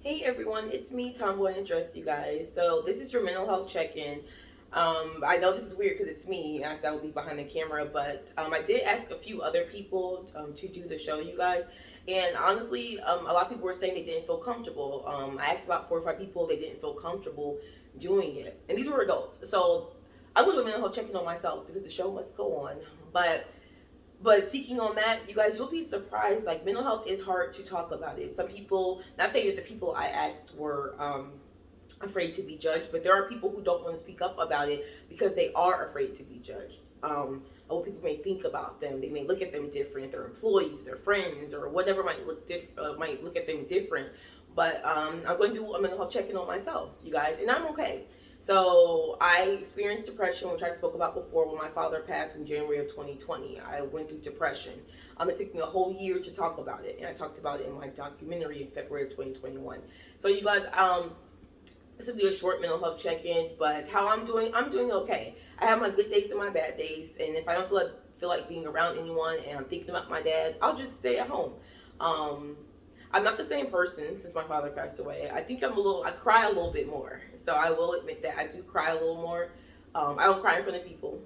Hey everyone, it's me, Tomboy and Dress, you guys. So this is your mental health check-in. I know this is weird because it's me, as I will be behind the camera, but I did ask a few other people to do the show, you guys. And honestly, a lot of people were saying they didn't feel comfortable. I asked about 4 or 5 people, they didn't feel comfortable doing it, and these were adults. So I will do a mental health check-in on myself because the show must go on. But speaking on that, you guys, you'll be surprised. Like, mental health is hard to talk about it. Some people, not saying that the people I asked were afraid to be judged, but there are people who don't want to speak up about it because they are afraid to be judged. What people may think about them, they may look at them different. Their employees, their friends, or whatever might look at them different. But I'm going to do a mental health check-in on myself, you guys, and I'm okay. So I experienced depression, which I spoke about before when my father passed in January of 2020. I went through depression. It took me a whole year to talk about it, and I talked about it in my documentary in February of 2021. So you guys, this will be a short mental health check-in, but how I'm doing okay. I have my good days and my bad days, and if I don't feel like being around anyone and I'm thinking about my dad, I'll just stay at home. Um, I'm not the same person since my father passed away. I think I cry a little bit more. So I will admit that I do cry a little more. I don't cry in front of people.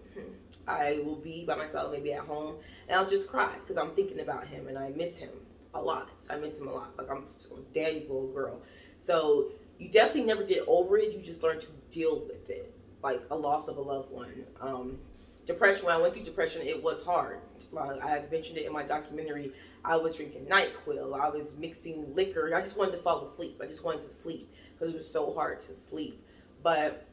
I will be by myself, maybe at home, and I'll just cry because I'm thinking about him and I miss him a lot. I miss him a lot. Like, I was daddy's little girl. So you definitely never get over it. You just learn to deal with it, like a loss of a loved one. Depression, when I went through depression, it was hard. I had mentioned it in my documentary. I was drinking NyQuil. I was mixing liquor. I just wanted to fall asleep. I just wanted to sleep because it was so hard to sleep. But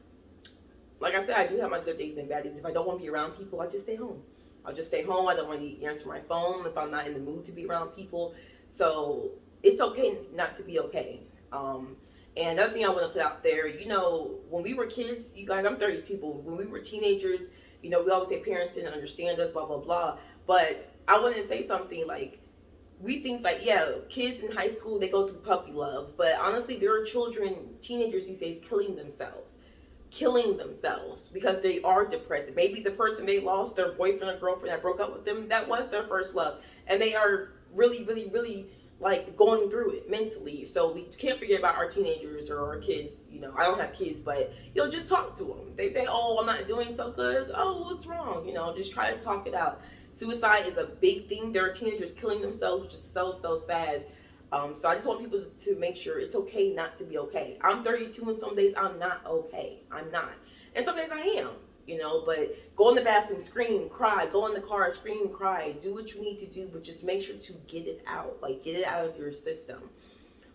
like I said, I do have my good days and bad days. If I don't want to be around people, I just stay home. I'll just stay home. I don't want to answer my phone if I'm not in the mood to be around people. So it's okay not to be okay. And another thing I want to put out there, when we were kids, you guys, I'm 32, but when we were teenagers, we always say parents didn't understand us, blah, blah, blah. But I want to say something like, we think like, yeah, kids in high school, they go through puppy love. But honestly, there are children, teenagers these days, killing themselves because they are depressed. Maybe the person they lost, their boyfriend or girlfriend that broke up with them, that was their first love. And they are really, really, really like going through it mentally. So we can't forget about our teenagers or our kids. I don't have kids, but just talk to them. They say, "Oh, I'm not doing so good." Oh, what's wrong? Just try to talk it out. Suicide is a big thing. There are teenagers killing themselves, which is so, so sad. So I just want people to make sure it's okay not to be okay. I'm 32 and some days I'm not okay. I'm not. And some days I am. But go in the bathroom, scream, cry, go in the car, scream, cry, do what you need to do, but just make sure to get it out, like get it out of your system.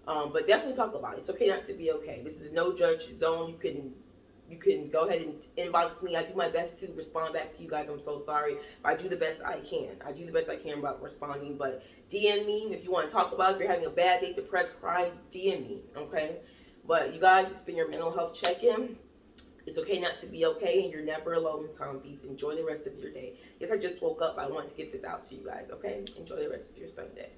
But definitely talk about it. It's okay not to be okay. This is a no judge zone. You can go ahead and inbox me. I do my best to respond back to you guys. I'm so sorry. But I do the best I can. I do the best I can about responding. But DM me if you want to talk about it. If you're having a bad day, depressed, cry, DM me. Okay? But you guys, it's been your mental health check-in. It's okay not to be okay, and you're never alone, Zombies. Enjoy the rest of your day. Yes, I just woke up. I want to get this out to you guys, okay? Enjoy the rest of your Sunday.